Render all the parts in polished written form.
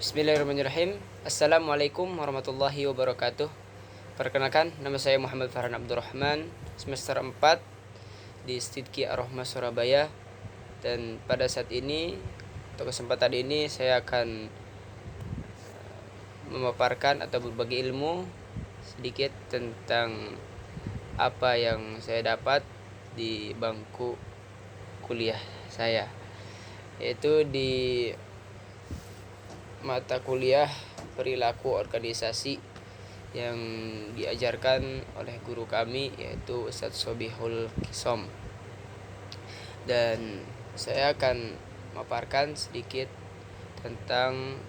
Bismillahirrahmanirrahim. Assalamualaikum warahmatullahi wabarakatuh. Perkenalkan, nama saya Muhammad Farhan Abdurrahman, semester 4 di Sidki Ar-Rahmah Surabaya. Dan pada saat ini, atau kesempatan ini, saya akan memaparkan atau berbagi ilmu sedikit tentang apa yang saya dapat di bangku kuliah saya, yaitu di mata kuliah perilaku organisasi yang diajarkan oleh guru kami, yaitu Ustadz Sobihul Kisom. Dan saya akan memaparkan sedikit tentang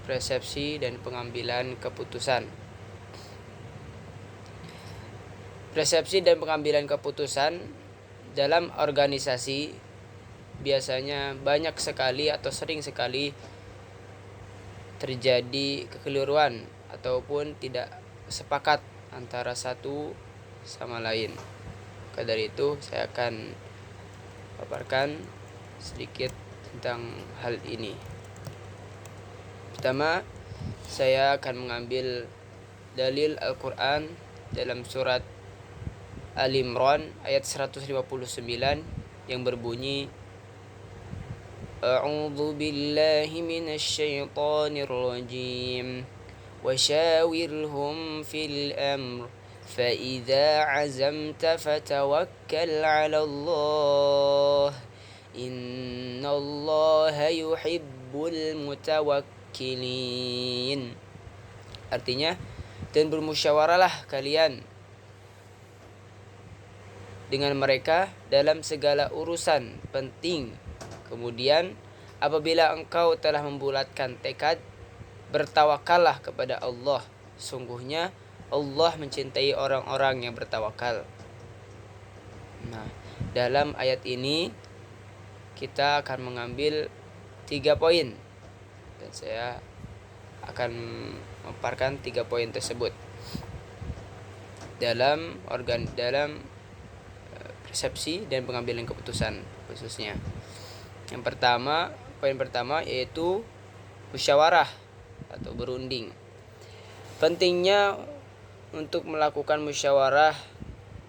persepsi dan pengambilan keputusan. Persepsi dan pengambilan keputusan dalam organisasi biasanya banyak sekali atau sering sekali terjadi kekeliruan ataupun tidak sepakat antara satu sama lain. Maka dari itu saya akan paparkan sedikit tentang hal ini. Pertama, saya akan mengambil dalil Al-Quran dalam surat Al-Imran ayat 159 yang berbunyi, A'udzu billahi minasy syaithanir rajim. Washawirhum fil amr fa idza 'azamta fatawakkal 'ala Allah. Innallaha yuhibbul mutawakkilin. Artinya, dan bermusyawarahlah kalian dengan mereka dalam segala urusan penting. Kemudian apabila engkau telah membulatkan tekad, bertawakallah kepada Allah. Sungguhnya Allah mencintai orang-orang yang bertawakal. Nah, dalam ayat ini kita akan mengambil 3 poin, dan saya akan memaparkan 3 poin tersebut dalam persepsi dan pengambilan keputusan khususnya. Yang pertama, poin pertama yaitu musyawarah atau berunding. Pentingnya untuk melakukan musyawarah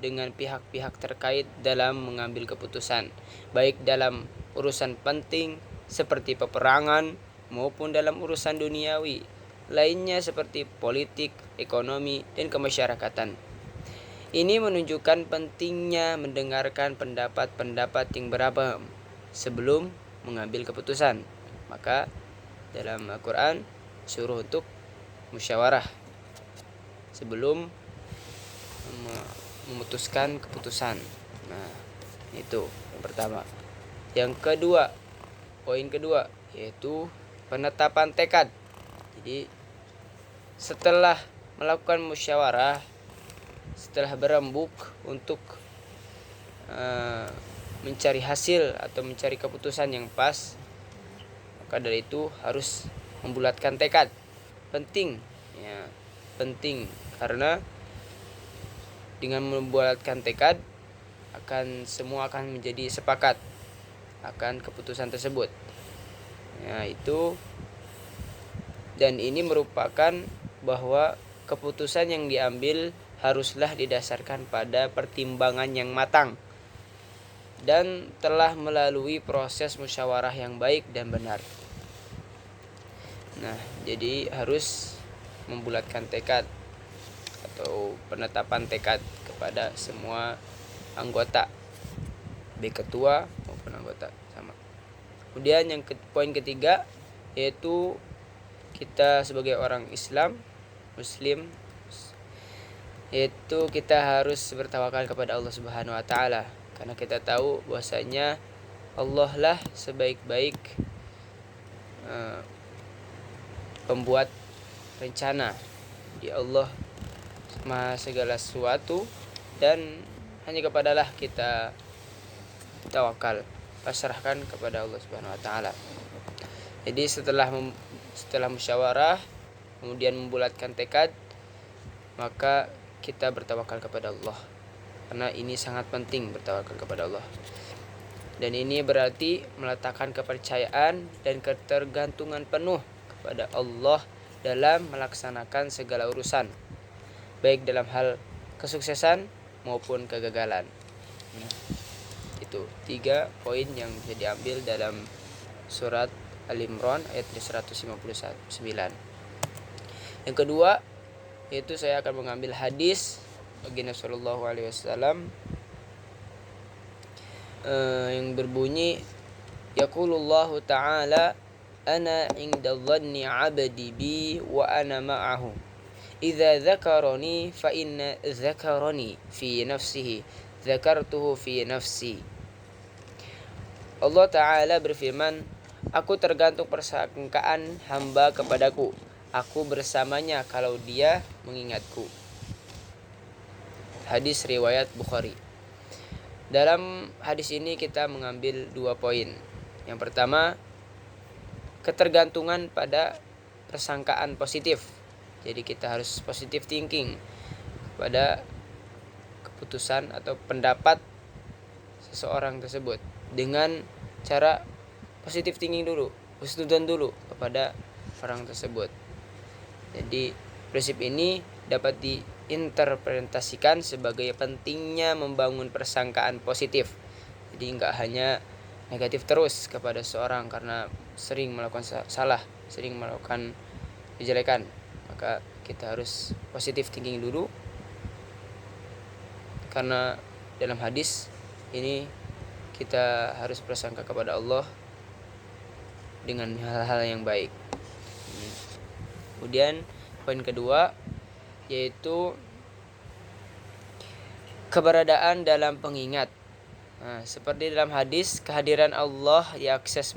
dengan pihak-pihak terkait dalam mengambil keputusan, baik dalam urusan penting seperti peperangan maupun dalam urusan duniawi lainnya seperti politik, ekonomi, dan kemasyarakatan. Ini menunjukkan pentingnya mendengarkan pendapat-pendapat yang beragam sebelum mengambil keputusan. Maka dalam Al-Quran suruh untuk musyawarah sebelum memutuskan keputusan. Nah, itu yang pertama. Yang kedua, poin kedua yaitu penetapan tekad. Jadi setelah melakukan musyawarah, setelah berembuk untuk mencari hasil atau mencari keputusan yang pas, maka dari itu harus membulatkan tekad. Penting karena dengan membulatkan tekad semua akan menjadi sepakat akan keputusan tersebut. Dan ini merupakan bahwa keputusan yang diambil haruslah didasarkan pada pertimbangan yang matang dan telah melalui proses musyawarah yang baik dan benar. Nah, jadi harus membulatkan tekad atau penetapan tekad kepada semua anggota, baik ketua maupun anggota sama. Kemudian yang poin ketiga yaitu kita sebagai orang Muslim, yaitu kita harus bertawakal kepada Allah Subhanahu wa taala, karena kita tahu bahwasanya Allah lah sebaik-baik pembuat rencana. Di Allah Maha segala sesuatu, dan hanya kepadalah kita tawakal, pasrahkan kepada Allah Subhanahu wa taala. Jadi setelah musyawarah kemudian membulatkan tekad, maka kita bertawakal kepada Allah, karena ini sangat penting bertawakal kepada Allah. Dan ini berarti meletakkan kepercayaan dan ketergantungan penuh kepada Allah dalam melaksanakan segala urusan, baik dalam hal kesuksesan maupun kegagalan. Itu 3 poin yang bisa diambil dalam surat Al-Imran ayat 159. Yang kedua, yaitu saya akan mengambil hadis baginda sallallahu alaihi wasallam yang berbunyi, yaqulullahu ta'ala, ana 'inda dhanni 'abdi bi wa ana ma'ahu idza dzakarani fa inna dzakarani fi nafsihi dzakartuhu fi nafsi. Allah Ta'ala berfirman, aku tergantung persangkaan hamba kepadaku, aku bersamanya kalau dia mengingatku. Hadis riwayat Bukhari. Dalam hadis ini kita mengambil 2 poin. Yang pertama, ketergantungan pada persangkaan positif. Jadi kita harus positive thinking pada keputusan atau pendapat seseorang tersebut dengan cara positive thinking dulu, husnudzon dulu kepada orang tersebut. Jadi prinsip ini dapat diinterpretasikan sebagai pentingnya membangun persangkaan positif. Jadi nggak hanya negatif terus kepada seorang karena sering melakukan salah, sering melakukan kejelekan. Maka kita harus positive thinking dulu, karena dalam hadis ini kita harus bersangka kepada Allah dengan hal-hal yang baik. Kemudian poin kedua, yaitu keberadaan dalam pengingat. Seperti dalam hadis, kehadiran Allah diakses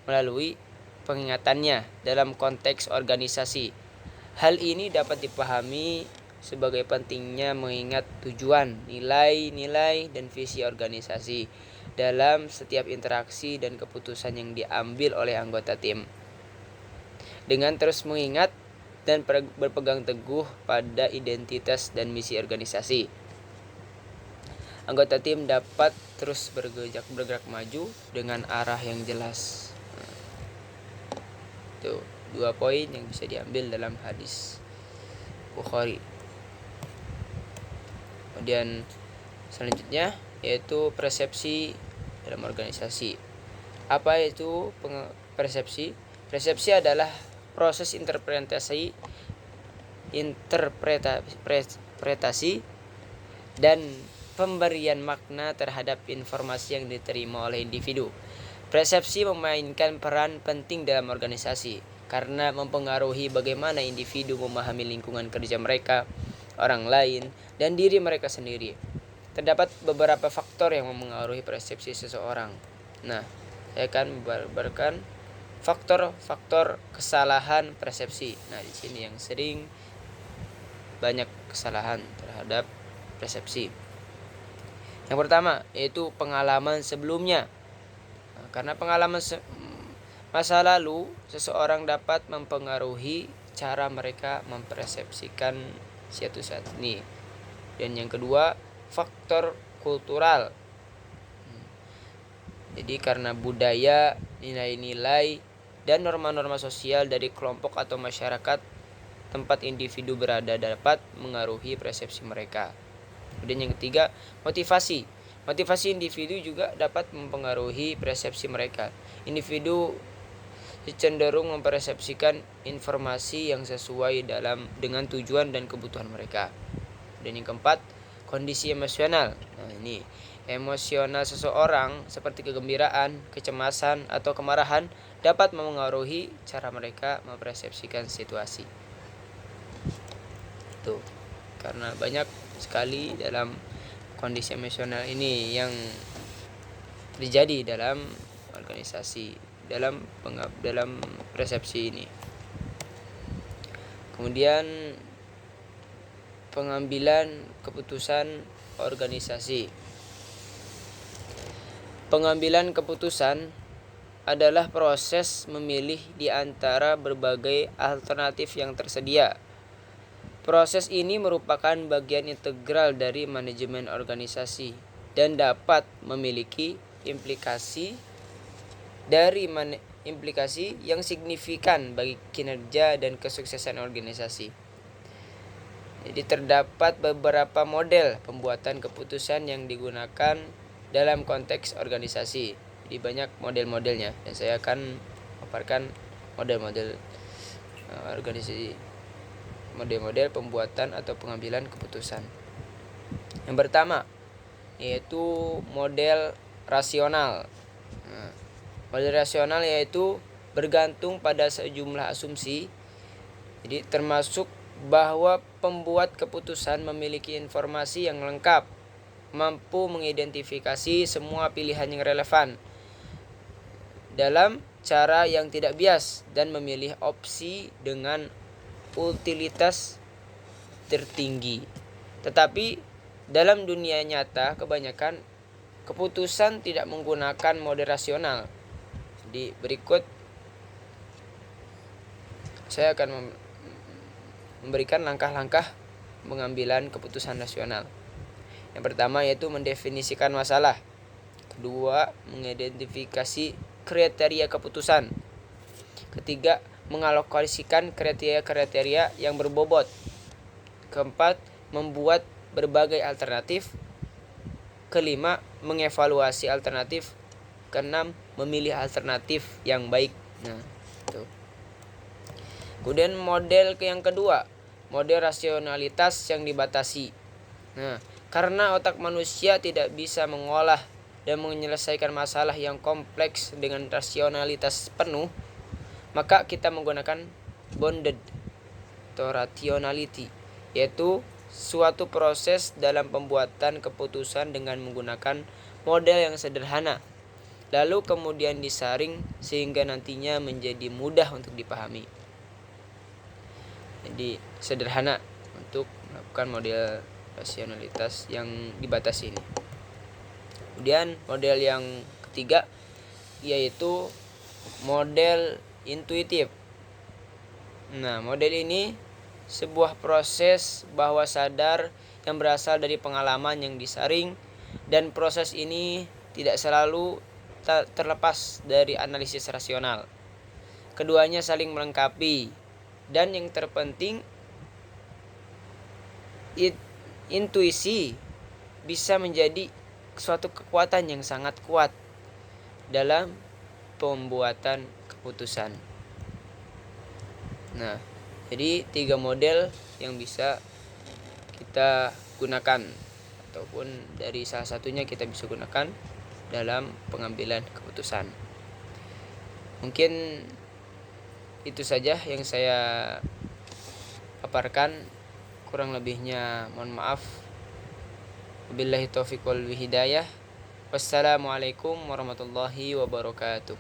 melalui pengingatannya dalam konteks organisasi. Hal ini dapat dipahami sebagai pentingnya mengingat tujuan, nilai-nilai, dan visi organisasi dalam setiap interaksi dan keputusan yang diambil oleh anggota tim. Dengan terus mengingat dan berpegang teguh pada identitas dan misi organisasi, anggota tim dapat terus bergerak maju dengan arah yang jelas. Itu 2 poin yang bisa diambil dalam hadis Bukhari. Kemudian selanjutnya yaitu persepsi dalam organisasi. Apa itu persepsi? Persepsi adalah proses interpretasi dan pemberian makna terhadap informasi yang diterima oleh individu. Persepsi memainkan peran penting dalam organisasi karena mempengaruhi bagaimana individu memahami lingkungan kerja mereka, orang lain, dan diri mereka sendiri. Terdapat beberapa faktor yang mempengaruhi persepsi seseorang. Nah, saya akan membabarkan faktor-faktor kesalahan persepsi. Nah, di sini yang sering banyak kesalahan terhadap persepsi. Yang pertama yaitu pengalaman sebelumnya. Karena pengalaman masa lalu seseorang dapat mempengaruhi cara mereka mempersepsikan suatu saat ini. Dan yang kedua, faktor kultural. Jadi karena budaya, nilai-nilai, dan norma-norma sosial dari kelompok atau masyarakat tempat individu berada dapat mengaruhi persepsi mereka. Kemudian yang ketiga, motivasi. Motivasi individu juga dapat mempengaruhi persepsi mereka. Individu cenderung mempersepsikan informasi yang sesuai dengan tujuan dan kebutuhan mereka. Dan yang keempat, kondisi emosional. Nah, ini emosional seseorang seperti kegembiraan, kecemasan, atau kemarahan dapat mempengaruhi cara mereka mempersepsikan situasi. Tuh, karena banyak sekali dalam kondisi emosional ini yang terjadi dalam organisasi, dalam persepsi ini. Kemudian pengambilan keputusan organisasi. Pengambilan keputusan adalah proses memilih di antara berbagai alternatif yang tersedia. Proses ini merupakan bagian integral dari manajemen organisasi dan dapat memiliki implikasi dari implikasi yang signifikan bagi kinerja dan kesuksesan organisasi. Jadi terdapat beberapa model pembuatan keputusan yang digunakan dalam konteks organisasi. Jadi banyak model-modelnya dan saya akan paparkan model-model organisasi, model-model pembuatan atau pengambilan keputusan. Yang pertama yaitu model rasional. Model rasional yaitu bergantung pada sejumlah asumsi. Jadi termasuk bahwa pembuat keputusan memiliki informasi yang lengkap, mampu mengidentifikasi semua pilihan yang relevan dalam cara yang tidak bias dan memilih opsi dengan utilitas tertinggi. Tetapi dalam dunia nyata kebanyakan keputusan tidak menggunakan mode rasional. Di berikut saya akan memberikan langkah-langkah pengambilan keputusan rasional. Yang pertama yaitu mendefinisikan masalah. Kedua, mengidentifikasi kriteria keputusan. Ketiga, mengalokasikan kriteria-kriteria yang berbobot. Keempat, membuat berbagai alternatif. Kelima, mengevaluasi alternatif. Keenam, memilih alternatif yang baik. Nah, itu. Kemudian model yang kedua, model rasionalitas yang dibatasi. Nah, karena otak manusia tidak bisa mengolah dan menyelesaikan masalah yang kompleks dengan rasionalitas penuh, maka kita menggunakan bounded atau rationality, yaitu suatu proses dalam pembuatan keputusan dengan menggunakan model yang sederhana, lalu kemudian disaring sehingga nantinya menjadi mudah untuk dipahami. Jadi sederhana untuk melakukan model rasionalitas yang dibatasi ini. Kemudian model yang ketiga yaitu model intuitif. Nah, model ini sebuah proses bawah sadar yang berasal dari pengalaman yang disaring, dan proses ini tidak selalu terlepas dari analisis rasional. Keduanya saling melengkapi, dan yang terpenting intuisi bisa menjadi suatu kekuatan yang sangat kuat dalam pembuatan keputusan. Nah, jadi 3 model yang bisa kita gunakan, ataupun dari salah satunya kita bisa gunakan dalam pengambilan keputusan. Mungkin itu saja yang saya paparkan, kurang lebihnya mohon maaf. Wabillahi taufiq wal hidayah. Wassalamualaikum warahmatullahi wabarakatuh.